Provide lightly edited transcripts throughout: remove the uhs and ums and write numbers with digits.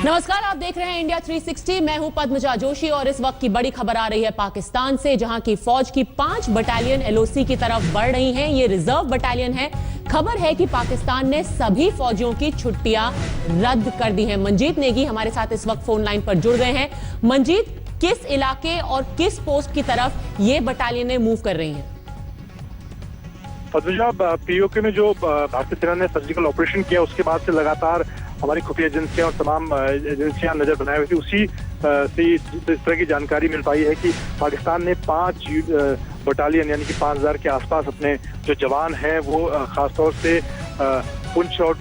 नमस्कार, आप देख रहे हैं इंडिया 360। मैं हूं पद्मजा जोशी और इस वक्त की बड़ी खबर आ रही है पाकिस्तान से, जहां की फौज की 5 बटालियन एलओसी की तरफ बढ़ रही हैं। ये रिजर्व बटालियन है। खबर है कि पाकिस्तान ने सभी फौजियों की छुट्टियां रद्द कर दी हैं। मंजीत नेगी हमारे साथ इस वक्त फोन लाइन पर जुड़ गए हैं। मंजीत, किस इलाके और किस पोस्ट की तरफ ये बटालियनें मूव कर रही हैं? पद्मजा, पीओके में जो भारतीय सेना ने सर्जिकल ऑपरेशन किया उसके बाद से लगातार हमारी खुफिया एजेंसियां और तमाम एजेंसियां नजर बनाए हुई थी। उसी से इस तरह की जानकारी मिल पाई है कि पाकिस्तान ने 5 बटालियन यानी कि 5000 के आसपास अपने जो जवान हैं वो खासतौर से पुंछ और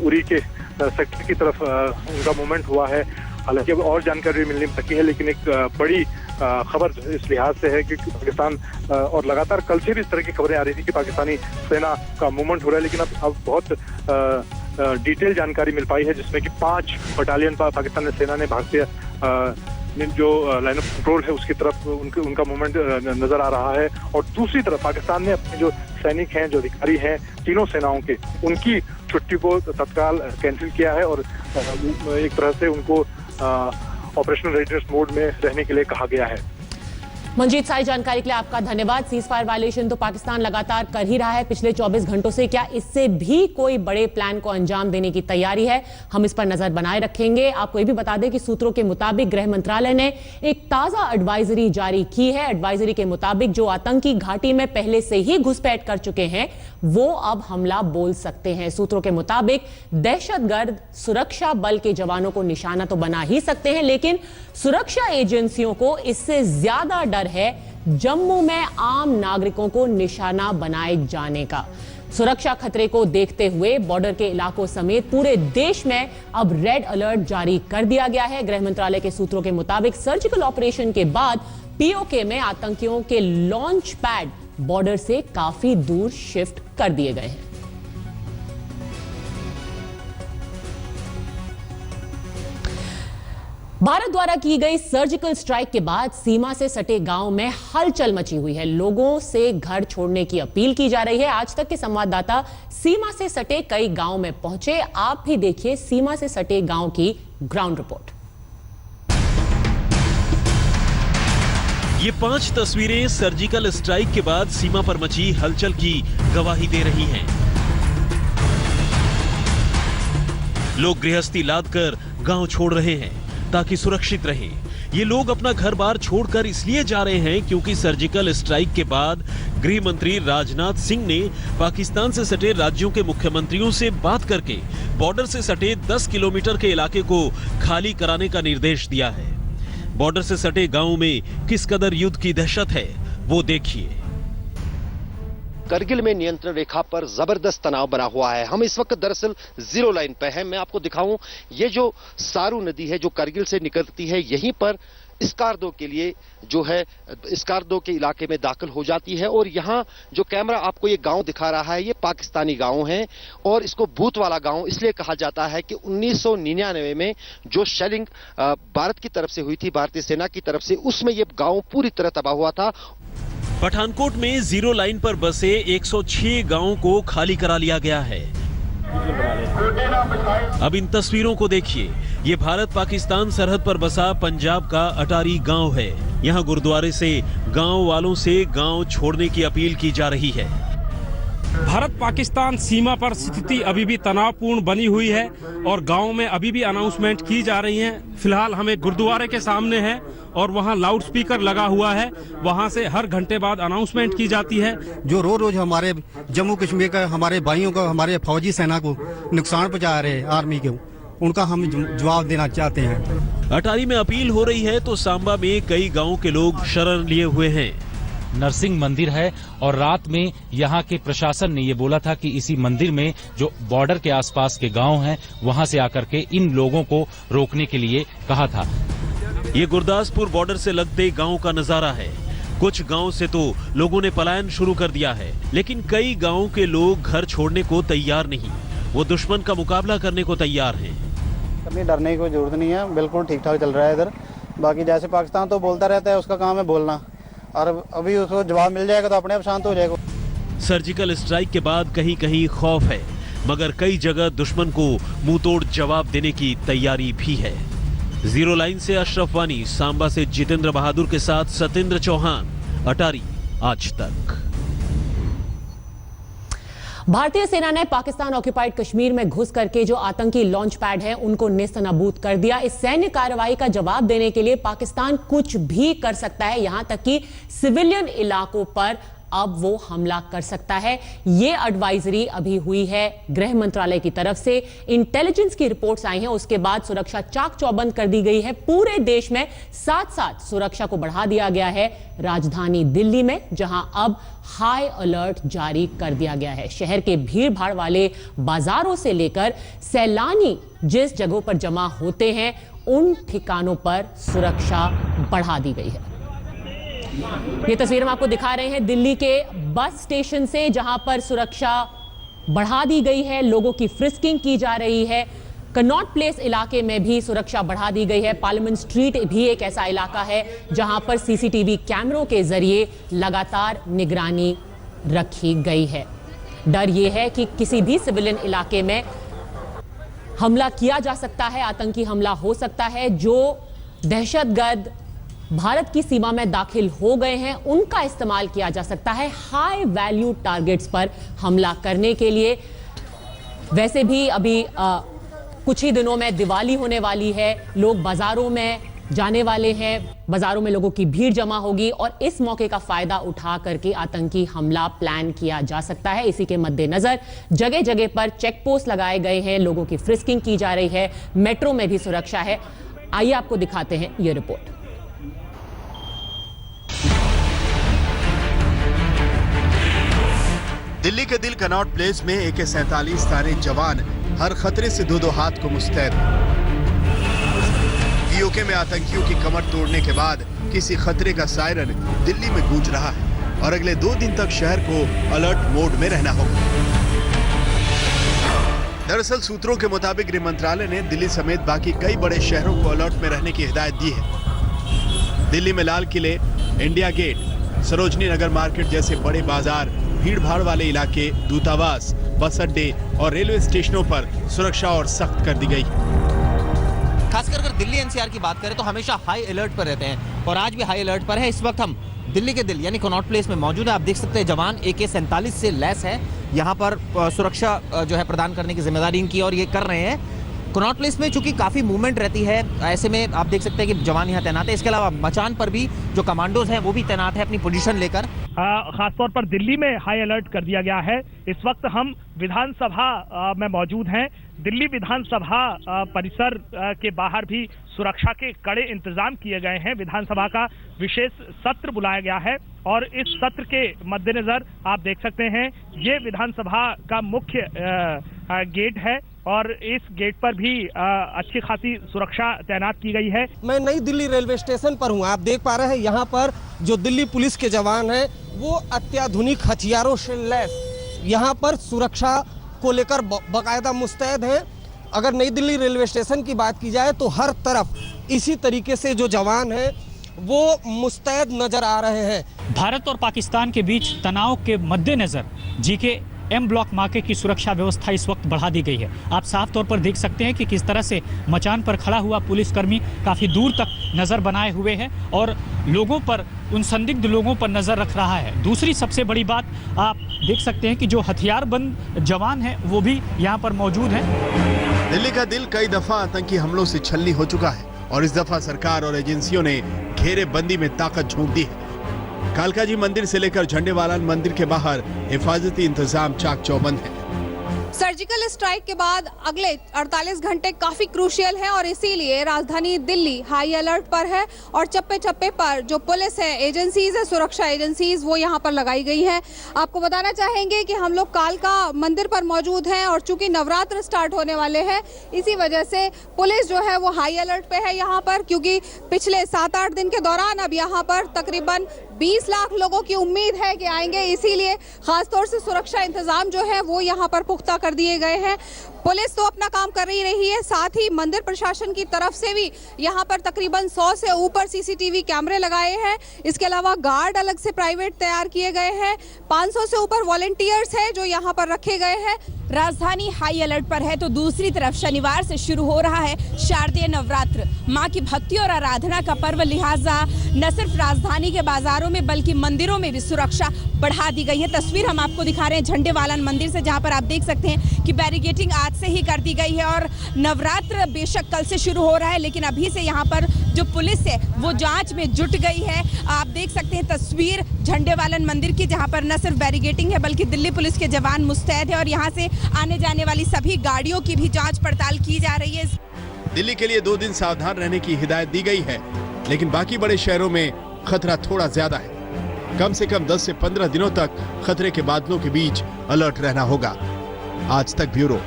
उरी के सेक्टर की तरफ उनका मूवमेंट हुआ है। हालांकि अब और जानकारी मिलनी बाकी है, लेकिन एक बड़ी खबर इस लिहाज से है कि पाकिस्तान और लगातार कल से भी इस तरह की खबरें आ रही थी कि पाकिस्तानी सेना का मूवमेंट हो रहा है, लेकिन अब बहुत डिटेल जानकारी मिल पाई है जिसमें कि 5 बटालियन पाकिस्तानी सेना ने भारतीय जो लाइन ऑफ कंट्रोल है उसकी तरफ उनका मूवमेंट नजर आ रहा है। और दूसरी तरफ पाकिस्तान ने अपने जो सैनिक हैं, जो अधिकारी हैं तीनों सेनाओं के, उनकी छुट्टी को तत्काल कैंसिल किया है और एक तरह से उनको ऑपरेशनल रेडीनेस मोड में रहने के लिए कहा गया है। मंजीत, सारी जानकारी के लिए आपका धन्यवाद। सीज फायर वायलेशन तो पाकिस्तान लगातार कर ही रहा है पिछले 24 घंटों से। क्या इससे भी कोई बड़े प्लान को अंजाम देने की तैयारी है? हम इस पर नजर बनाए रखेंगे। आपको यह भी बता दें कि सूत्रों के मुताबिक गृह मंत्रालय ने एक ताजा एडवाइजरी जारी की है। एडवाइजरी के मुताबिक जो आतंकी घाटी में पहले से ही घुसपैठ कर चुके हैं वो अब हमला बोल सकते हैं। सूत्रों के मुताबिक दहशतगर्द सुरक्षा बल के जवानों को निशाना तो बना ही सकते हैं, लेकिन सुरक्षा एजेंसियों को इससे ज्यादा डर है जम्मू में आम नागरिकों को निशाना बनाए जाने का। सुरक्षा खतरे को देखते हुए बॉर्डर के इलाकों समेत पूरे देश में अब रेड अलर्ट जारी कर दिया गया है। गृह मंत्रालय के सूत्रों के मुताबिक सर्जिकल ऑपरेशन के बाद पीओके में आतंकियों के लॉन्च पैड बॉर्डर से काफी दूर शिफ्ट कर दिए गए हैं। भारत द्वारा की गई सर्जिकल स्ट्राइक के बाद सीमा से सटे गांव में हलचल मची हुई है। लोगों से घर छोड़ने की अपील की जा रही है। आज तक के संवाददाता सीमा से सटे कई गांव में पहुंचे। आप भी देखिए सीमा से सटे गांव की ग्राउंड रिपोर्ट। ये 5 तस्वीरें सर्जिकल स्ट्राइक के बाद सीमा पर मची हलचल की गवाही दे रही हैं। लोग गृहस्थी लादकर गांव छोड़ रहे हैं ताकि सुरक्षित रहें। ये लोग अपना घर बार छोड़कर इसलिए जा रहे हैं क्योंकि सर्जिकल स्ट्राइक के बाद गृह मंत्री राजनाथ सिंह ने पाकिस्तान से सटे राज्यों के मुख्यमंत्रियों से बात करके बॉर्डर से सटे 10 किलोमीटर के इलाके को खाली कराने का निर्देश दिया है। बॉर्डर से सटे गांवों में किस कदर युद्ध की दहशत है वो देखिए। करगिल में नियंत्रण रेखा पर जबरदस्त तनाव बना हुआ है। हम इस वक्त दरअसल जीरो लाइन पे हैं। मैं आपको दिखाऊं, ये जो सारू नदी है जो करगिल से निकलती है, यहीं पर स्कार्दो के लिए जो है स्कार्दो के इलाके में दाखिल हो जाती है। और यहाँ जो कैमरा आपको ये गांव दिखा रहा है ये पाकिस्तानी गांव है और इसको भूत वाला गांव इसलिए कहा जाता है कि 1999 में जो शेलिंग भारत की तरफ से हुई थी, भारतीय सेना की तरफ से, उसमें ये गांव पूरी तरह तबाह हुआ था। पठानकोट में जीरो लाइन पर बसे 106 गांवों को खाली करा लिया गया है। अब इन तस्वीरों को देखिए। ये भारत पाकिस्तान सरहद पर बसा पंजाब का अटारी गांव है। यहाँ गुरुद्वारे से गांव वालों से गांव छोड़ने की अपील की जा रही है। भारत पाकिस्तान सीमा पर स्थिति अभी भी तनावपूर्ण बनी हुई है और गांव में अभी भी अनाउंसमेंट की जा रही हैं। फिलहाल हमें गुरुद्वारे के सामने है और वहां लाउड स्पीकर लगा हुआ है। वहां से हर घंटे बाद अनाउंसमेंट की जाती है। जो रोज हमारे जम्मू कश्मीर का हमारे भाइयों को, हमारे फौजी सेना को नुकसान पहुंचा रहे आर्मी के, उनका हम जवाब देना चाहते हैं। अटारी में अपील हो रही है तो सांबा में कई गाँव के लोग शरण लिए हुए हैं। नरसिंह मंदिर है और रात में यहाँ के प्रशासन ने ये बोला था कि इसी मंदिर में जो बॉर्डर के आसपास के गांव हैं वहां से आकर के इन लोगों को रोकने के लिए कहा था। ये गुरदासपुर बॉर्डर से लगते गांव का नजारा है। कुछ गांव से तो लोगों ने पलायन शुरू कर दिया है, लेकिन कई गांव के लोग घर छोड़ने को तैयार नहीं। वो दुश्मन का मुकाबला करने को तैयार हैं। अपनी डरने की कोई जरूरत नहीं है, बिल्कुल ठीक ठाक चल रहा है इधर। बाकी जैसे पाकिस्तान तो बोलता रहता है, उसका काम है बोलना, और अभी उसको जवाब मिल जाएगा तो अपने आप शांत हो जाएगा। सर्जिकल स्ट्राइक के बाद कहीं कहीं खौफ है। मगर कई जगह दुश्मन को मुंहतोड़ जवाब देने की तैयारी भी है। जीरो लाइन से अशरफ वानी, सांबा से जितेंद्र बहादुर के साथ सतेंद्र चौहान, अटारी आज तक। भारतीय सेना ने पाकिस्तान ऑक्युपाइड कश्मीर में घुस करके जो आतंकी लॉन्च पैड हैं उनको नेस्तनाबूद कर दिया। इस सैन्य कार्रवाई का जवाब देने के लिए पाकिस्तान कुछ भी कर सकता है, यहां तक कि सिविलियन इलाकों पर अब वो हमला कर सकता है। ये एडवाइजरी अभी हुई है गृह मंत्रालय की तरफ से। इंटेलिजेंस की रिपोर्ट्स आई हैं, उसके बाद सुरक्षा चाक चौबंद कर दी गई है पूरे देश में। साथ साथ सुरक्षा को बढ़ा दिया गया है राजधानी दिल्ली में, जहां अब हाई अलर्ट जारी कर दिया गया है। शहर के भीड़ भाड़ वाले बाजारों से लेकर सैलानी जिस जगहों पर जमा होते हैं उन ठिकानों पर सुरक्षा बढ़ा दी गई है। ये तस्वीर हम आपको दिखा रहे हैं दिल्ली के बस स्टेशन से, जहां पर सुरक्षा बढ़ा दी गई है, लोगों की फ्रिस्किंग की जा रही है। कनॉट प्लेस इलाके में भी सुरक्षा बढ़ा दी गई है। पार्लियामेंट स्ट्रीट भी एक ऐसा इलाका है जहां पर सीसीटीवी कैमरों के जरिए लगातार निगरानी रखी गई है। डर यह है कि किसी भी सिविलियन इलाके में हमला किया जा सकता है, आतंकी हमला हो सकता है। जो दहशतगर्द भारत की सीमा में दाखिल हो गए हैं उनका इस्तेमाल किया जा सकता है हाई वैल्यू टारगेट्स पर हमला करने के लिए। वैसे भी अभी कुछ ही दिनों में दिवाली होने वाली है, लोग बाजारों में जाने वाले हैं, बाजारों में लोगों की भीड़ जमा होगी और इस मौके का फायदा उठा करके आतंकी हमला प्लान किया जा सकता है। इसी के मद्देनजर जगह जगह पर चेक पोस्ट लगाए गए हैं, लोगों की फ्रिस्किंग की जा रही है, मेट्रो में भी सुरक्षा है। आइए आपको दिखाते हैं ये रिपोर्ट। दिल्ली के दिल कनॉट प्लेस में AK-47 थाने जवान हर खतरे से दो हाथ को मुस्तैद। पीओके में आतंकियों की कमर तोड़ने के बाद किसी खतरे का सायरन दिल्ली में गूंज रहा है और अगले 2 दिन तक शहर को अलर्ट मोड में रहना होगा। दरअसल सूत्रों के मुताबिक गृह मंत्रालय ने दिल्ली समेत बाकी कई बड़े शहरों को अलर्ट में रहने की हिदायत दी है। दिल्ली में लाल किले, India gate, Sarojini Nagar market जैसे बड़े बाजार, भीड़ भाड़ वाले इलाके, दूतावास, बस अड्डे और रेलवे स्टेशनों पर सुरक्षा और सख्त कर दी गई। खासकर अगर दिल्ली एनसीआर की बात करें तो हमेशा हाई अलर्ट पर रहते हैं और आज भी हाई अलर्ट पर है। इस वक्त हम दिल्ली के दिल यानी कनॉट प्लेस में मौजूद है। आप देख सकते हैं जवान AK-47 से लैस है, यहाँ पर सुरक्षा जो है प्रदान करने की जिम्मेदारी इनकी और ये कर रहे हैं। कनॉट प्लेस में चूंकि काफी मूवमेंट रहती है, ऐसे में आप देख सकते हैं कि जवान यहाँ तैनात है। इसके अलावा मचान पर भी जो कमांडोज हैं वो भी तैनात है अपनी पोजीशन लेकर। खासतौर पर दिल्ली में हाई अलर्ट कर दिया गया है। इस वक्त हम विधानसभा में मौजूद हैं। दिल्ली विधानसभा परिसर के बाहर भी सुरक्षा के कड़े इंतजाम किए गए हैं। विधानसभा का विशेष सत्र बुलाया गया है और इस सत्र के मद्देनजर आप देख सकते हैं ये विधानसभा का मुख्य गेट है और इस गेट पर भी अच्छी खासी सुरक्षा तैनात की गई है। मैं नई दिल्ली रेलवे स्टेशन पर हूँ। आप देख पा रहे हैं यहाँ पर जो दिल्ली पुलिस के जवान हैं वो अत्याधुनिक हथियारों से लैस यहाँ पर सुरक्षा को लेकर बाकायदा मुस्तैद हैं। अगर नई दिल्ली रेलवे स्टेशन की बात की जाए तो हर तरफ इसी तरीके से जो जवान हैं वो मुस्तैद नजर आ रहे हैं। भारत और पाकिस्तान के बीच तनाव के मद्देनजर JK-M ब्लॉक नाके की सुरक्षा व्यवस्था इस वक्त बढ़ा दी गई है। आप साफ तौर पर देख सकते हैं कि किस तरह से मचान पर खड़ा हुआ पुलिसकर्मी काफ़ी दूर तक नज़र बनाए हुए है और लोगों पर, उन संदिग्ध लोगों पर नज़र रख रहा है। दूसरी सबसे बड़ी बात आप देख सकते हैं कि जो हथियारबंद जवान हैं वो भी यहाँ पर मौजूद हैं। दिल्ली का दिल कई दफा आतंकी हमलों से छलनी हो चुका है और इस दफा सरकार और एजेंसियों ने घेरेबंदी में ताकत झोंक दी है। कालका जी मंदिर से लेकर झंडेवाला मंदिर के बाहर हिफाजती इंतजाम चाक चौबंद है। सर्जिकल स्ट्राइक के बाद अगले 48 घंटे काफी क्रूशियल हैं और इसीलिए राजधानी दिल्ली हाई अलर्ट पर है और चप्पे चप्पे पर जो पुलिस है, एजेंसीज है, सुरक्षा एजेंसीज वो यहाँ पर लगाई गई हैं। आपको बताना चाहेंगे कि हम लोग कालका मंदिर पर मौजूद हैं और चूंकि नवरात्र स्टार्ट होने वाले हैं इसी वजह से पुलिस जो है वो हाई अलर्ट पे है यहाँ पर, क्योंकि पिछले 7-8 दिन के दौरान अब यहाँ पर तकरीबन 20 लाख लोगों की उम्मीद है कि आएंगे, इसीलिए खासतौर से सुरक्षा इंतजाम जो है वो यहाँ पर पुख्ता कर दिए गए हैं। पुलिस तो अपना काम कर ही रही है, साथ ही मंदिर प्रशासन की तरफ से भी यहाँ पर तकरीबन 100 से ऊपर CCTV कैमरे लगाए हैं। इसके अलावा गार्ड अलग से प्राइवेट तैयार किए गए हैं। 500 से ऊपर वॉलंटियर्स हैं जो यहाँ पर रखे गए हैं। राजधानी हाई अलर्ट पर है तो दूसरी तरफ शनिवार से शुरू हो रहा है शारदीय नवरात्र। मां की भक्ति और आराधना का पर्व, लिहाजा न सिर्फ राजधानी के बाजारों में बल्कि मंदिरों में भी सुरक्षा बढ़ा दी गई है। तस्वीर हम आपको दिखा रहे हैं झंडेवालन मंदिर से, जहां पर आप देख सकते हैं कि बैरिकेडिंग आज से ही कर दी गई है और नवरात्र बेशक कल से शुरू हो रहा है, लेकिन अभी से यहाँ पर जो पुलिस है वो जांच में जुट गई है। आप देख सकते हैं तस्वीर झंडेवालन मंदिर की, जहां पर न सिर्फ बैरिकेडिंग है बल्कि दिल्ली पुलिस के जवान मुस्तैद है और यहां से आने जाने वाली सभी गाड़ियों की भी जांच पड़ताल की जा रही है। दिल्ली के लिए 2 दिन सावधान रहने की हिदायत दी गई है, लेकिन बाकी बड़े शहरों में खतरा थोड़ा ज्यादा है। कम से कम 10 से 15 दिनों तक खतरे के बादलों के बीच अलर्ट रहना होगा। आज तक ब्यूरो।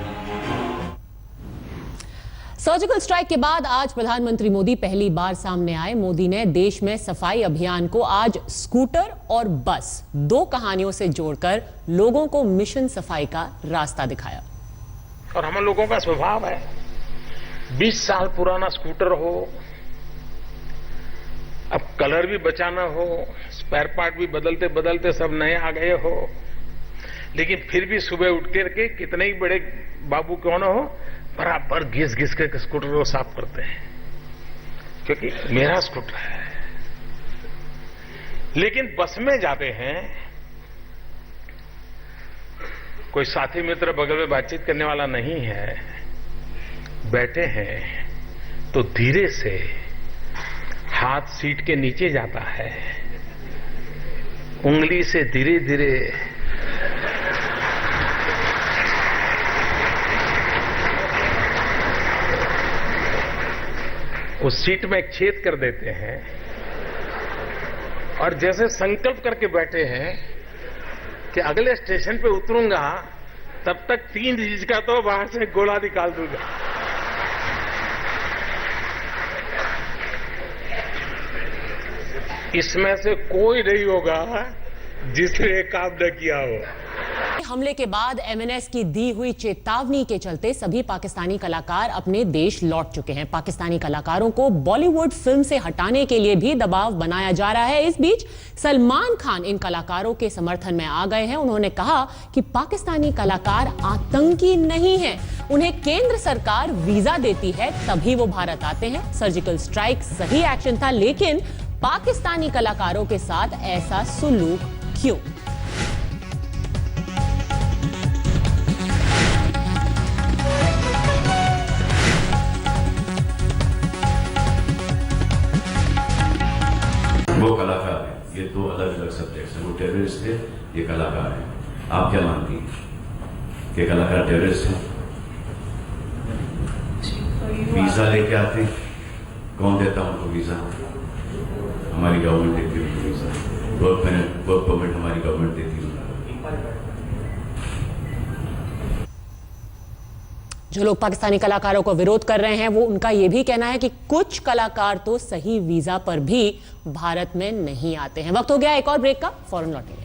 सर्जिकल स्ट्राइक के बाद आज प्रधानमंत्री मोदी पहली बार सामने आए। मोदी ने देश में सफाई अभियान को आज स्कूटर और बस 2 कहानियों से जोड़कर लोगों को मिशन सफाई का रास्ता दिखाया। और हम लोगों का स्वभाव है, 20 साल पुराना स्कूटर हो, अब कलर भी बचाना हो, स्पेयर पार्ट भी बदलते बदलते सब नए आ गए हो, लेकिन फिर भी सुबह उठ करके कितने ही बड़े बाबू क्यों न हो, बराबर घिस घिस के स्कूटर को साफ करते हैं, क्योंकि मेरा स्कूटर है। लेकिन बस में जाते हैं, कोई साथी मित्र बगल में बातचीत करने वाला नहीं है, बैठे हैं तो धीरे से हाथ सीट के नीचे जाता है, उंगली से धीरे धीरे उस सीट में एक छेद कर देते हैं और जैसे संकल्प करके बैठे हैं कि अगले स्टेशन पे उतरूंगा तब तक 3 इंच का तो बाहर से गोला निकाल दूंगा। इसमें से कोई नहीं होगा जिसने काम न किया हो। हमले के बाद एमएनएस की दी हुई चेतावनी के चलते सभी पाकिस्तानी कलाकार अपने देश लौट चुके हैं। पाकिस्तानी कलाकारों को बॉलीवुड फिल्म से हटाने के लिए भी दबाव बनाया जा रहा है। इस बीच सलमान खान इन कलाकारों के समर्थन में आ गए हैं। उन्होंने कहा कि पाकिस्तानी कलाकार आतंकी नहीं हैं, उन्हें केंद्र सरकार वीजा देती है तभी वो भारत आते हैं। सर्जिकल स्ट्राइक सही एक्शन था, लेकिन पाकिस्तानी कलाकारों के साथ ऐसा सुलूक क्यों? वो कलाकार है, ये 2 अलग अलग सब्जेक्ट्स हैं। वो टेररिस्ट थे, ये कलाकार है। आप क्या मानती हैं कि कलाकार टेररिस्ट हैं? वीजा लेके आते, कौन देता उनको वीजा? हमारी गवर्नमेंट देती है उनको वीजा, वर्क परमिट हमारी गवर्नमेंट देती है। जो लोग पाकिस्तानी कलाकारों को विरोध कर रहे हैं, वो उनका यह भी कहना है कि कुछ कलाकार तो सही वीजा पर भी भारत में नहीं आते हैं। वक्त हो गया एक और ब्रेक का, फौरन लौटेंगे।